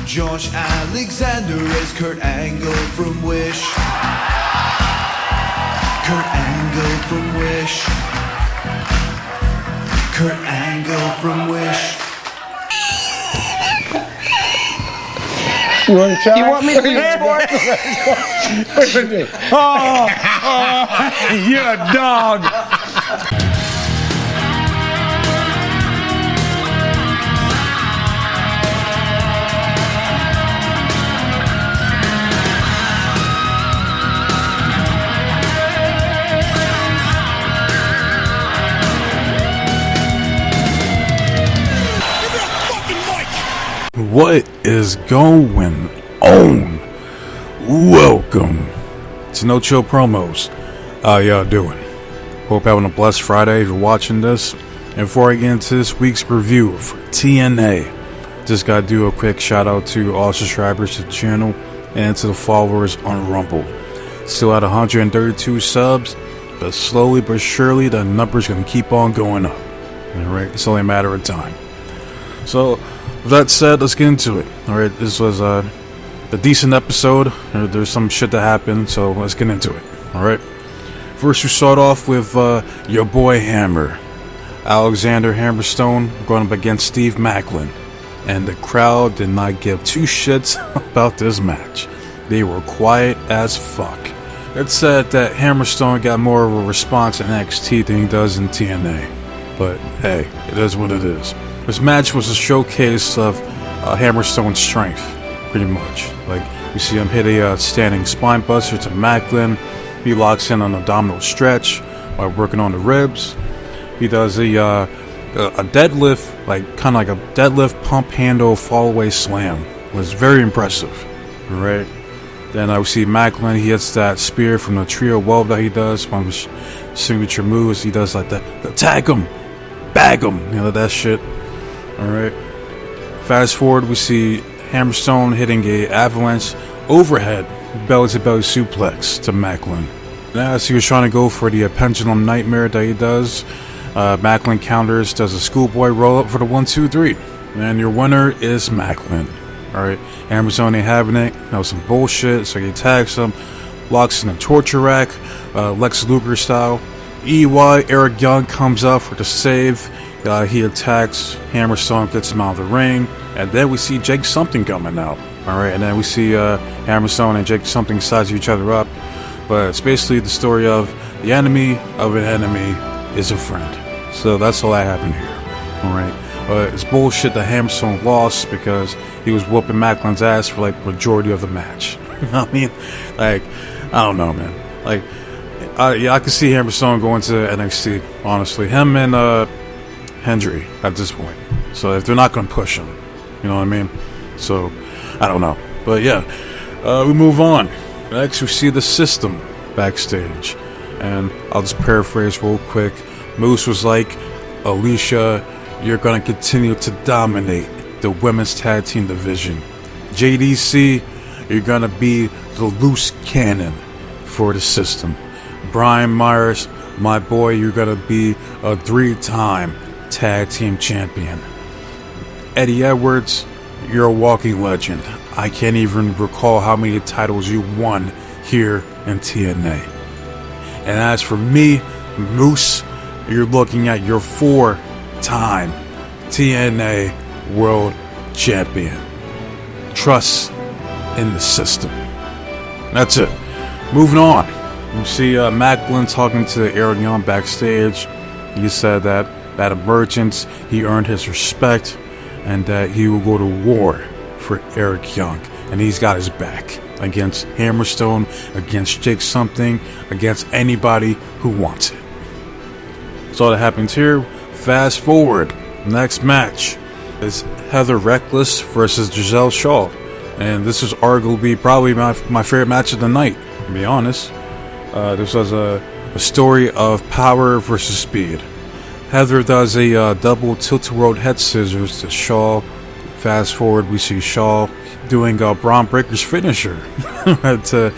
Josh Alexander as Kurt Angle from Wish. Kurt Angle from Wish. Kurt Angle from Wish. You want to try? You want me to leave sport? Oh, you're a dog. What is going on? Welcome to No Chill Promos. How y'all doing? Hope having a blessed Friday if you're watching this. And before I get into this week's review for TNA, just gotta do a quick shout out to all subscribers to the channel and to the followers on Rumble. Still at 132 subs, but slowly but surely the number's gonna keep on going up. Alright, it's only a matter of time. So, with that said, let's get into it. Alright, this was a decent episode. There's some shit that happened, so let's get into it. Alright. First, we start off with your boy Hammer. Alexander Hammerstone going up against Steve Macklin. And the crowd did not give two shits about this match. They were quiet as fuck. It's said that Hammerstone got more of a response in NXT than he does in TNA. But hey, it is what it is. This match was a showcase of Hammerstone's strength, pretty much. Like, you see him hit a standing spine buster to Macklin. He locks in on a abdominal stretch while working on the ribs. He does a deadlift, kind of like a deadlift pump handle fall away slam. It was very impressive, right? Then I see Macklin. He hits that spear from the trio weld that he does. One of his signature moves. He does like the tag him, bag him, that shit. Alright. Fast forward, we see Hammerstone hitting a avalanche overhead belly-to-belly suplex to Macklin. Now, as he was trying to go for the pendulum nightmare that he does, Macklin counters, does a schoolboy roll-up for the 1-2-3. And your winner is Macklin. Alright, Hammerstone ain't having it. That was some bullshit, so he attacks him, locks in a torture rack, Lex Luger style. EY, Eric Young comes up for the save. He attacks Hammerstone, gets him out of the ring, and then we see Jake Something coming out. Alright, and then we see Hammerstone and Jake Something size each other up. But it's basically the story of the enemy of an enemy is a friend. So that's all that happened here. Alright, but it's bullshit that Hammerstone lost because he was whooping Macklin's ass for like the majority of the match. I mean, I don't know, man. I can see Hammerstone going to NXT, honestly. Him and Hendry at this point. So if they're not going to push him, you know what I mean? So, I don't know. But yeah, we move on. Next, we see the System backstage. And I'll just paraphrase real quick. Moose was like, Alicia, you're going to continue to dominate the women's tag team division. JDC, you're going to be the loose cannon for the System. Brian Myers, my boy, you're going to be a 3-time tag team champion. Eddie Edwards, you're a walking legend. I can't even recall how many titles you won here in TNA. And as for me, Moose, you're looking at your 4-time TNA World Champion. Trust in the System. That's it. Moving on. You see Macklin talking to Eric Young backstage. He said that at Emergence, he earned his respect and that he will go to war for Eric Young. And he's got his back against Hammerstone, against Jake Something, against anybody who wants it. So all that happens here. Fast forward. Next match is Heather Reckless versus Giselle Shaw. And this is arguably probably my favorite match of the night, to be honest. This was a story of power versus speed. Heather does a double tilt-a-whirl head scissors to Shaw. Fast forward, we see Shaw doing Braun Breaker's finisher to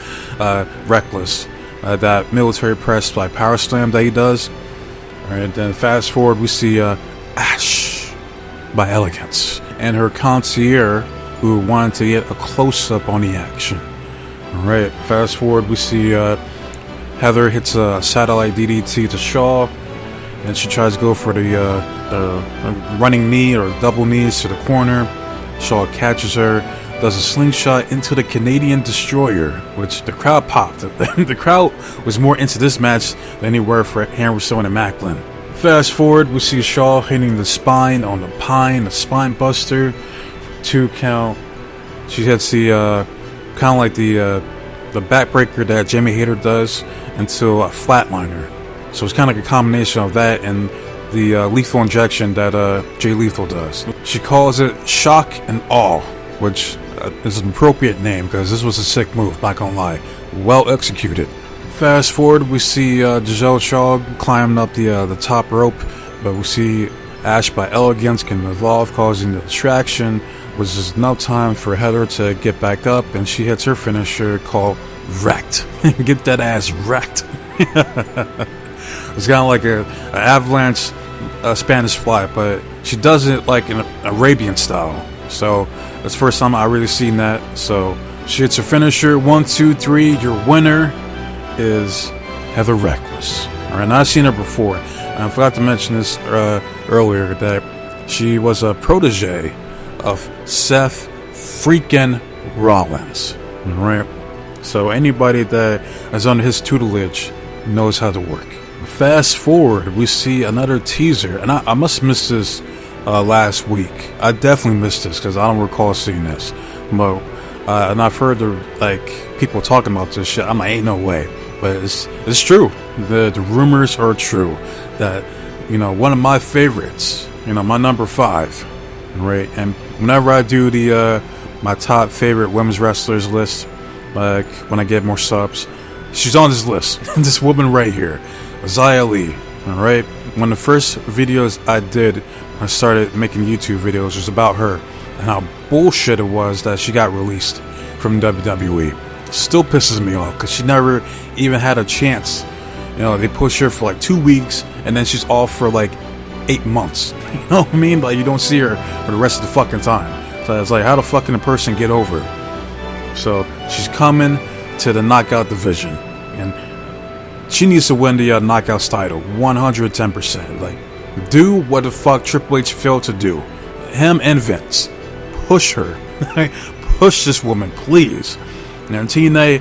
Reckless. That military press by power slam that he does. Alright, then fast forward, we see Ash by Elegance. And her concierge who wanted to get a close-up on the action. Alright, fast forward, we see Heather hits a satellite DDT to Shaw, and she tries to go for the running knee or double knees to the corner. Shaw catches her, does a slingshot into the Canadian Destroyer, which the crowd popped. The crowd was more into this match than they were for Hammerstone and Macklin. Fast forward, we see Shaw hitting the spine on the Pine, the spine buster, 2 count. She hits the kind of like the backbreaker that Jamie Hayter does into a flatliner. So it's kind of like a combination of that and the lethal injection that Jay Lethal does. She calls it Shock and Awe, which is an appropriate name because this was a sick move, not gonna lie. Well executed. Fast forward, we see Giselle Shaw climbing up the top rope, but we see Ash by Elegance can evolve, causing the distraction, which is enough time for Heather to get back up, and she hits her finisher called Wrecked. Get that ass wrecked. It's kind of like an avalanche Spanish fly, but she does it like in Arabian style. So that's the first time I really seen that. So she hits her finisher. 1, 2, 3. Your winner is Heather Reckless. Alright, now I've seen her before. And I forgot to mention this earlier that she was a protege of Seth freaking Rollins. Alright, so anybody that is under his tutelage knows how to work. Fast forward, we see another teaser, and I must miss this last week. I definitely missed this because I don't recall seeing this. But and I've heard people talking about this shit. I'm like, ain't no way, but it's true. The rumors are true that one of my favorites, my number 5, right? And whenever I do the my top favorite women's wrestlers list, like when I get more subs, she's on this list. This woman right here, Xia Li. Alright, one of the first videos I did, I started making YouTube videos, was about her and how bullshit it was that she got released from WWE. Still pisses me off because she never even had a chance. They push her for like 2 weeks and then she's off for like 8 months. You know what I mean? Like, you don't see her for the rest of the fucking time. So it's like, how the fuck can a person get over? So she's coming to the knockout division, and she needs to win the knockouts title 110%. Like, do what the fuck Triple H failed to do. Him and Vince, push her. Push this woman, please. And TNA,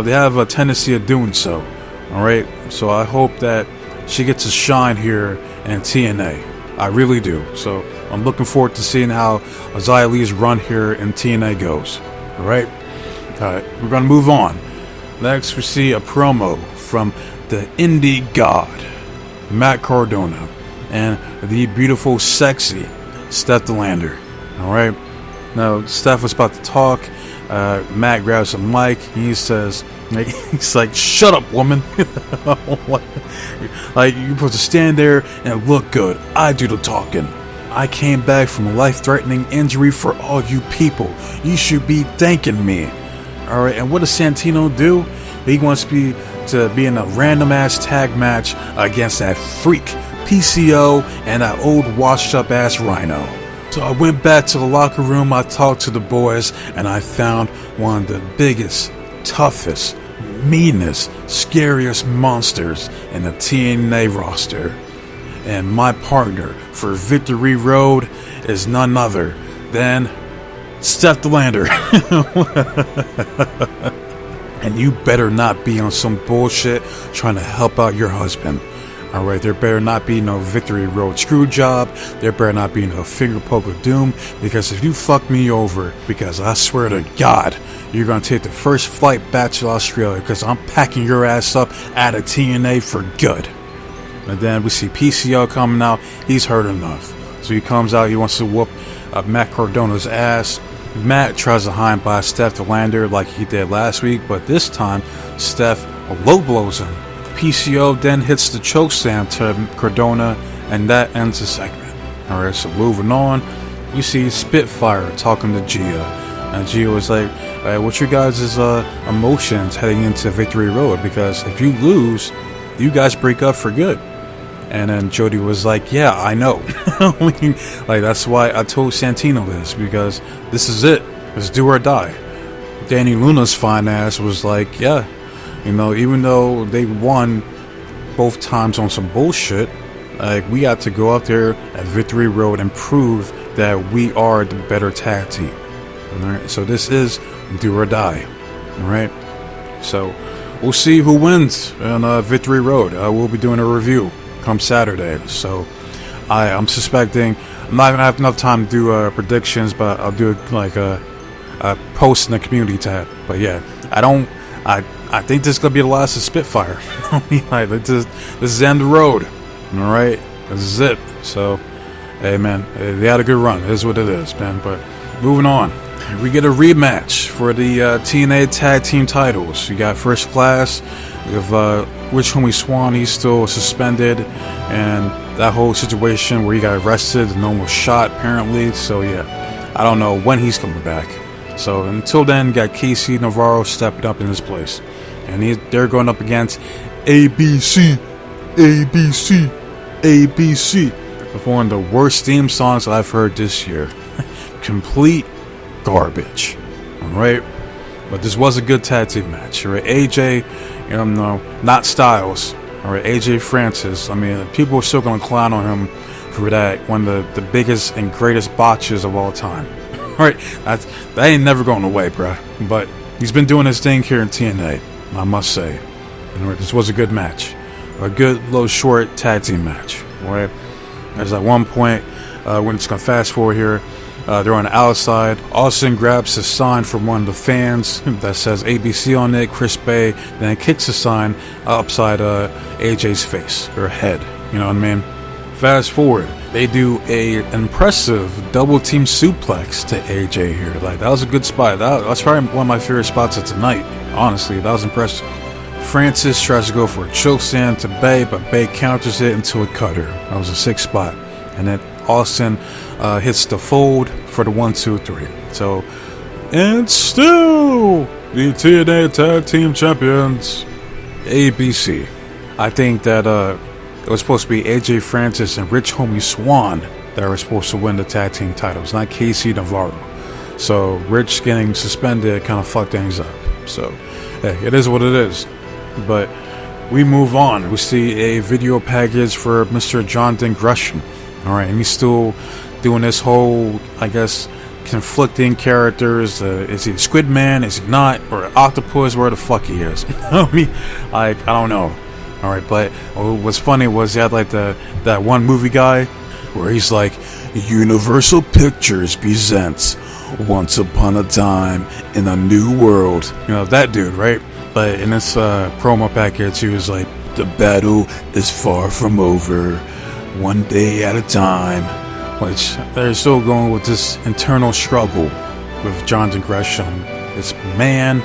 they have a tendency of doing so. All right, so I hope that she gets a shine here in TNA. I really do. So I'm looking forward to seeing how Xia Li's run here in TNA goes. All right, we're gonna move on. Next, we see a promo from the indie god, Matt Cardona, and the beautiful, sexy Steph DeLander. Alright, now Steph was about to talk. Matt grabs a mic. He says, he's like, shut up, woman. Like, you're supposed to stand there and look good. I do the talking. I came back from a life-threatening injury for all you people. You should be thanking me. Alright, and what does Santino do? He wants to be in a random-ass tag match against that freak PCO and that old washed-up-ass Rhino. So I went back to the locker room, I talked to the boys, and I found one of the biggest, toughest, meanest, scariest monsters in the TNA roster. And my partner for Victory Road is none other than Steph DeLander. And you better not be on some bullshit trying to help out your husband. Alright, there better not be no Victory Road screw job. There better not be no finger poke of doom. Because if you fuck me over, because I swear to God, you're going to take the first flight back to Australia. Because I'm packing your ass up out of TNA for good. And then we see PCO coming out. He's heard enough. So he comes out, he wants to whoop Matt Cardona's ass. Matt tries to hide by Steph DeLander like he did last week, but this time Steph low blows him. PCO then hits the chokeslam to Cardona, and that ends the segment. Alright, so moving on, we see Spitfire talking to Gia, and Gia was like, what's your guys' emotions heading into Victory Road? Because if you lose, you guys break up for good. And then Jody was like, yeah, I know. Like, that's why I told Santino this, because this is it. It's do or die. Danny Luna's fine ass was like, yeah, you know, even though they won both times on some bullshit, like, we got to go out there at Victory Road and prove that we are the better tag team. Alright, so this is do or die. Alright, so we'll see who wins on Victory Road. We'll be doing a review come Saturday. So I'm suspecting I'm not gonna have enough time to do predictions, but I'll do like a post in the community tab. But yeah, I think this is gonna be the last of Spitfire. I mean, like, this is the end of the road. All right, this is it. So, hey man, they had a good run. It is what it is, man. But moving on, we get a rematch for the TNA Tag Team titles. You got First Class with Rich Homie Swan. He's still suspended, and that whole situation where he got arrested and almost shot, apparently. So yeah, I don't know when he's coming back. So until then, got Casey Navarro stepping up in his place, and they're going up against ABC with one of the worst theme songs I've heard this year. Complete garbage. Alright, but this was a good tag team match. Alright, AJ, you know, not Styles. Alright, AJ Francis. I mean, people are still gonna clown on him for that, one of the biggest and greatest botches of all time. Alright, that ain't never going away, bruh. But he's been doing his thing here in TNA, I must say. Alright, this was a good match. A good little short tag team match. Alright, there's at one point, we're just gonna fast forward here. They're on the outside. Austin grabs a sign from one of the fans that says ABC on it, Chris Bay, then kicks the sign upside AJ's face, or head. You know what I mean? Fast forward, they do an impressive double team suplex to AJ here. Like, that was a good spot. That's probably one of my favorite spots of tonight. Honestly, that was impressive. Francis tries to go for a chokestand to Bay, but Bay counters it into a cutter. That was a 6 spot. And then Austin hits the fold for the 1, 2, 3. So, and still the TNA Tag Team Champions, ABC. I think that it was supposed to be AJ Francis and Rich Homie Swan that were supposed to win the tag team titles, not Casey Navarro. So Rich getting suspended kind of fucked things up. So hey, it is what it is. But we move on. We see a video package for Mr. Jonathan Gresham. Alright, and he's still doing this whole, I guess, conflicting characters. Is he Squid Man? Is he not? Or Octopus? Where the fuck he is? I mean, I don't know. Alright, but what's funny was he had like that one movie guy where he's like, Universal Pictures presents Once Upon a Time in a New World. You know, that dude, right? But in this promo package, he was like, the battle is far from over, one day at a time. Which they're still going with this internal struggle with Jonathan Gresham. It's man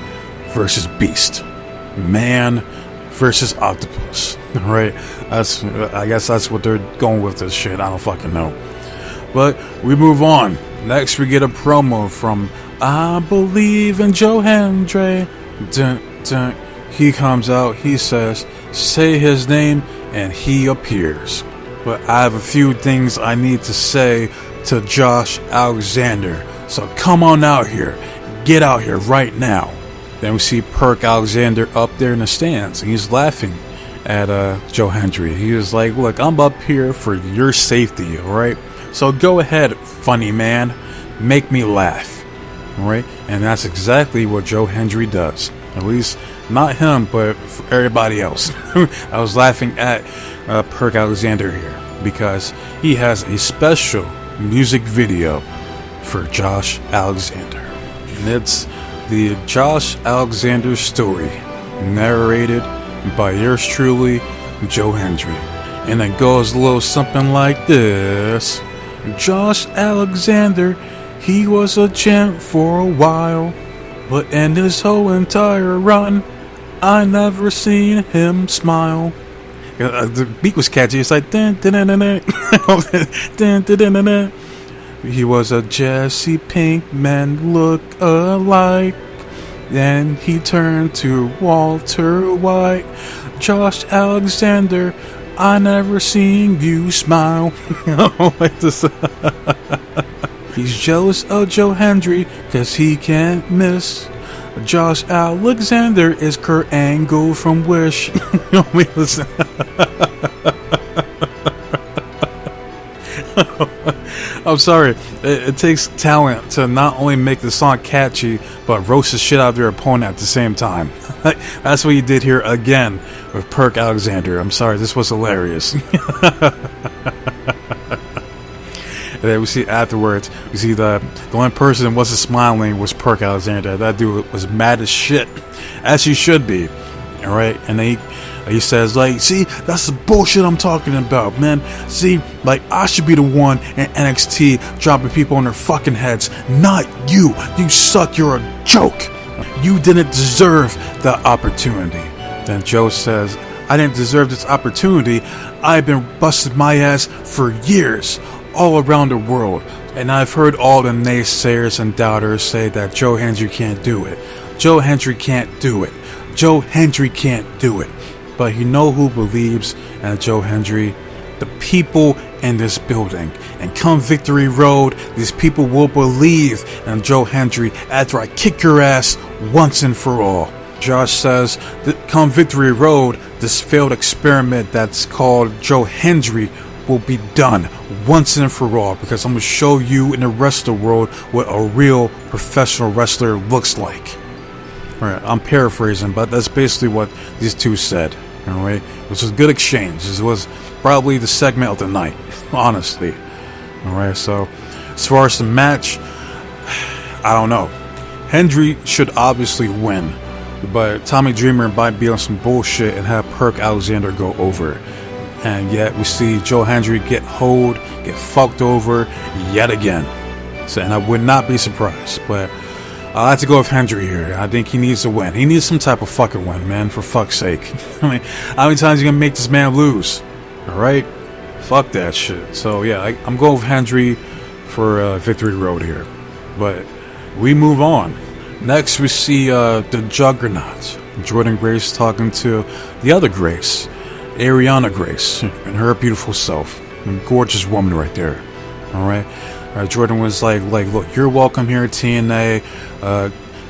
versus beast, man versus octopus. Right? I guess that's what they're going with this shit. I don't fucking know. But we move on. Next, we get a promo from I Believe in Joe Hendry. Dun, dun. He comes out. He says, "Say his name," and he appears. But I have a few things I need to say to Josh Alexander. So come on out here. Get out here right now. Then we see Perk Alexander up there in the stands. And he's laughing at Joe Hendry. He was like, look, I'm up here for your safety, alright? So go ahead, funny man. Make me laugh. Alright? And that's exactly what Joe Hendry does. At least, not him, but for everybody else. I was laughing at Perk Alexander here because he has a special music video for Josh Alexander. And it's the Josh Alexander story, narrated by yours truly, Joe Hendry. And it goes a little something like this. Josh Alexander, he was a champ for a while, but in his whole entire run, I never seen him smile. The beat was catchy. It's like dun, dun, dun, dun, dun. Dun, dun, dun, dun, dun. He was a Jesse Pinkman look-alike. Then he turned to Walter White. Josh Alexander, I never seen you smile. He's jealous of Joe Hendry cause he can't miss. Josh Alexander is Kurt Angle from Wish. Listen. I'm sorry. It takes talent to not only make the song catchy, but roast the shit out of their opponent at the same time. That's what you did here again with Perk Alexander. I'm sorry, this was hilarious. And then we see afterwards, we see the only person that wasn't smiling was Perk Alexander. That dude was mad as shit, as he should be. All right, and then he says, like, see, that's the bullshit I'm talking about, man. See, like, I should be the one in NXT dropping people on their fucking heads, not you. You suck. You're a joke. You didn't deserve the opportunity. Then Joe says, I didn't deserve this opportunity. I've been busting my ass for years, all around the world, and I've heard all the naysayers and doubters say that Joe Hendry can't do it. Joe Hendry can't do it. Joe Hendry can't do it. But you know who believes in Joe Hendry? The people in this building. And come Victory Road, these people will believe in Joe Hendry after I kick your ass once and for all. Josh says that come Victory Road, this failed experiment that's called Joe Hendry will be done once and for all, because I'm going to show you and the rest of the world what a real professional wrestler looks like. Alright, I'm paraphrasing, but that's basically what these two said. Alright, which was a good exchange. This was probably the segment of the night, honestly. Alright, so as far as the match, I don't know. Hendry should obviously win, but Tommy Dreamer might be on some bullshit and have Perk Alexander go over. And yet we see Joe Hendry get hoed, get fucked over yet again. So, and I would not be surprised, but I have to go with Hendry here. I think he needs to win. He needs some type of fucking win, man, for fuck's sake. I mean, how many times are you gonna make this man lose? Alright? Fuck that shit. So yeah, I'm going with Hendry for Victory Road here. But we move on. Next we see the Juggernaut. Jordan Grace talking to the other Grace, Ariana Grace, and her beautiful self. A gorgeous woman right there. Alright? Jordan was like, look, you're welcome here at TNA.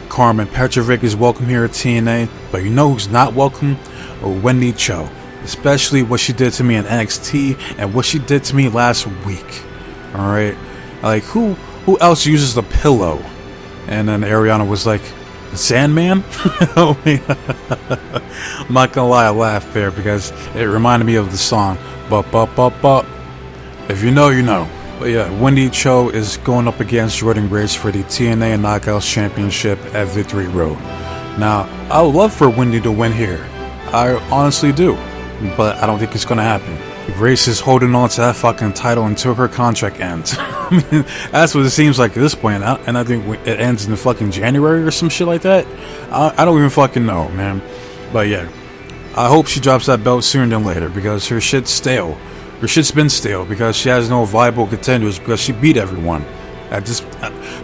Carmen Petrovic is welcome here at TNA. But you know who's not welcome? Wendy Cho. Especially what she did to me in NXT and what she did to me last week. Alright? Like, who else uses the pillow? And then Ariana was like, the Sandman? I'm not gonna lie, I laughed there because it reminded me of the song. But. If you know, you know. But yeah, Wendy Cho is going up against Jordan Grace for the TNA Knockouts Championship at Victory Road. Now, I would love for Wendy to win here. I honestly do. But I don't think it's going to happen. Grace is holding on to that fucking title until her contract ends. I mean, that's what it seems like at this point. And I think it ends in fucking January or some shit like that. I don't even fucking know, man. But yeah, I hope she drops that belt sooner than later because her shit's stale. Her shit's been stale because she has no viable contenders because she beat everyone at just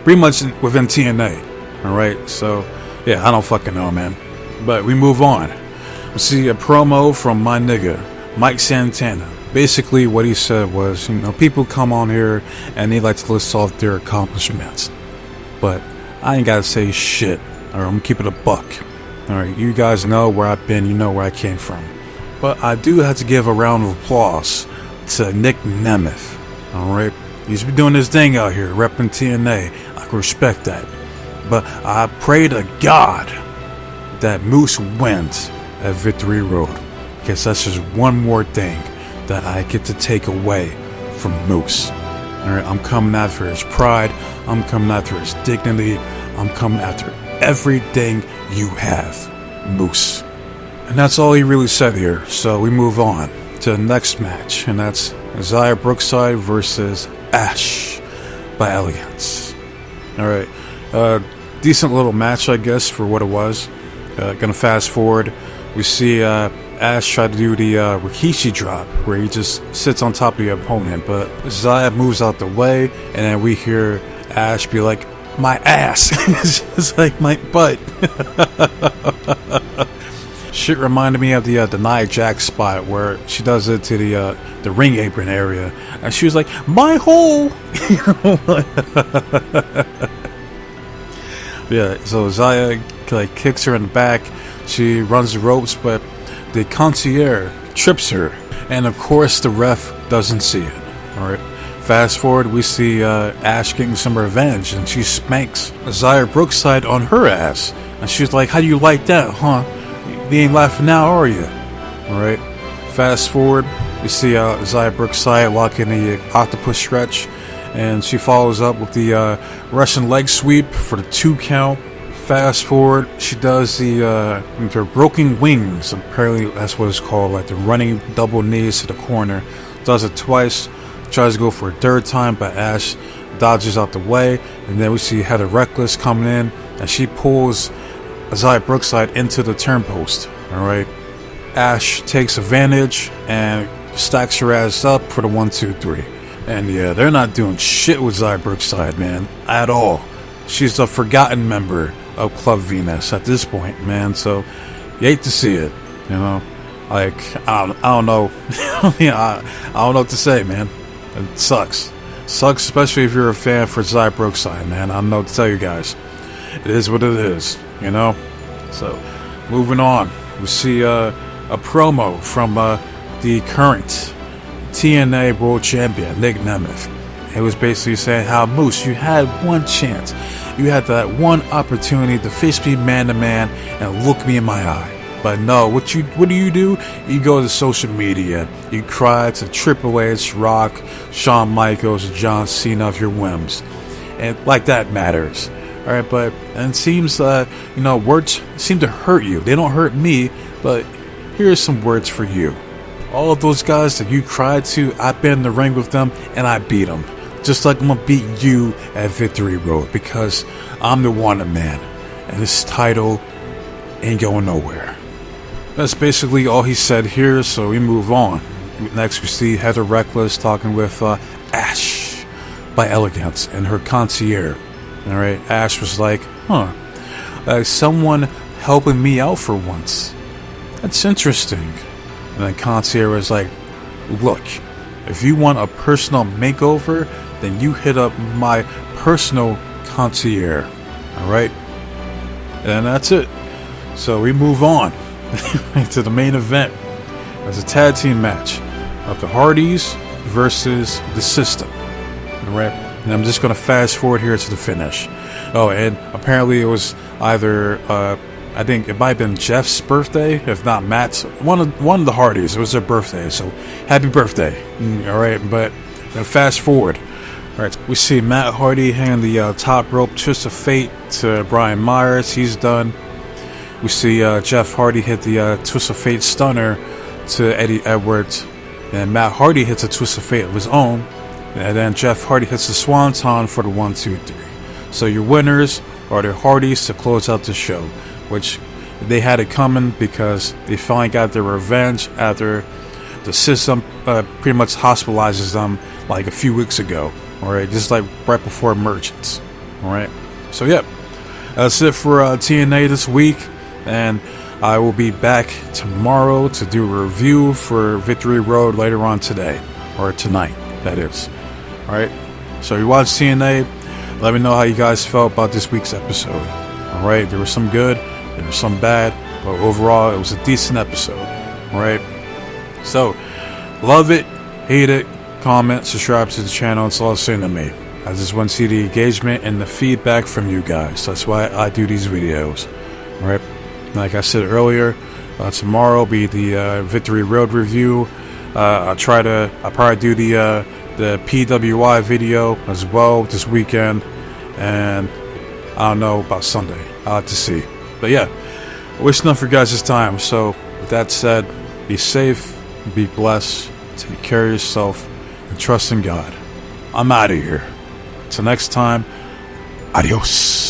pretty much within TNA. Alright, so yeah, I don't fucking know, man. But we move on. We see a promo from my nigga, Mike Santana. Basically what he said was, you know, people come on here and they like to list off their accomplishments. But I ain't gotta say shit. Alright, I'm gonna keep it a buck. Alright, you guys know where I've been, you know where I came from. But I do have to give a round of applause to Nick Nemeth. Alright, he's been doing his thing out here, repping TNA. I can respect that. But I pray to God that Moose wins at Victory Road, because that's just one more thing that I get to take away from Moose. Alright, I'm coming after his pride, I'm coming after his dignity, I'm coming after everything you have, Moose. And that's all he really said here, so we move on to the next match, and that's Isaiah Brookside versus Ash by Elegance. Alright, decent little match, I guess, for what it was. Gonna fast forward. We see Ash try to do the Rikishi drop, where he just sits on top of the opponent, but Isaiah moves out the way, and then we hear Ash be like, my ass. It's just like my butt. Shit reminded me of the Nia Jax spot where she does it to the ring apron area, and she was like, "My hole." Yeah. So Zaya like kicks her in the back. She runs the ropes, but the concierge trips her, and of course the ref doesn't see it. All right. Fast forward, we see Ash getting some revenge, and she spanks Zaya Brookside on her ass, and she's like, "How do you like that, huh? You ain't laughing now, are you?" All right. Fast forward, we see Zaya Brookside locking the octopus stretch, and she follows up with the Russian leg sweep for the 2 count. Fast forward, she does her broken wings. Apparently, that's what it's called, like the running double knees to the corner. Does it twice. Tries to go for a 3rd time, but Ash dodges out the way. And then we see Heather Reckless coming in, and she pulls Zaya Brookside into the turnpost. Alright. Ash takes advantage and stacks her ass up for the 1, 2, 3. And yeah, they're not doing shit with Zaya Brookside, man, at all. She's a forgotten member of Club Venus at this point, man. So you hate to see it, you know. Like I don't know, yeah, I don't know what to say, man. It sucks, especially if you're a fan for Zaya Brookside, man. I don't know what to tell you guys. It is what it is, you know. So moving on, we see a promo from the current TNA World Champion Nick Nemeth. He was basically saying how, Moose, you had one chance. You had that one opportunity to face me man to man and look me in my eye. But no, what do? You go to social media. You cry to Triple H, Rock, Shawn Michaels, John Cena of your whims. And like that matters. Alright, but and it seems words seem to hurt you. They don't hurt me, but here's some words for you. All of those guys that you cried to, I've been in the ring with them and I beat them. Just like I'm gonna beat you at Victory Road, because I'm the wanted man, and this title ain't going nowhere. That's basically all he said here, so we move on. Next we see Heather Reckless talking with Ash by Elegance and her concierge. Alright, Ash was like, someone helping me out for once. That's interesting. And then concierge was like, look, if you want a personal makeover, then you hit up my personal concierge. Alright? And that's it. So we move on to the main event. It's a tag team match of the Hardys versus the System. Alright? And I'm just going to fast forward here to the finish. Oh, and apparently it was either, I think it might have been Jeff's birthday, if not Matt's. One of the Hardys. It was their birthday, so happy birthday. Alright, but then fast forward. Alright, we see Matt Hardy hand the top rope twist of fate to Brian Myers. He's done. We see Jeff Hardy hit the twist of fate stunner to Eddie Edwards. And Matt Hardy hits a twist of fate of his own. And then Jeff Hardy hits the swanton for the 1, 2, 3. So your winners are the Hardys to close out the show, which they had it coming because they finally got their revenge after the System pretty much hospitalizes them like a few weeks ago. Alright, just like right before Emergence. Alright, so yeah, that's it for TNA this week, and I will be back tomorrow to do a review for Victory Road later on today, or tonight, that is. Alright, so you watch TNA, let me know how you guys felt about this week's episode. Alright, there was some good, there was some bad, but overall it was a decent episode. Alright, so love it, hate it, comment, subscribe to the channel. It's all the same to me. I just want to see the engagement and the feedback from you guys. That's why I do these videos. Alright, like I said earlier, tomorrow will be the Victory Road review. I'll probably do the PWI video as well this weekend, and I don't know about Sunday. I'll have to see. But yeah, wishing enough for you guys this time. So with that said, be safe, be blessed, take care of yourself, and trust in God. I'm out of here. Till next time, adios.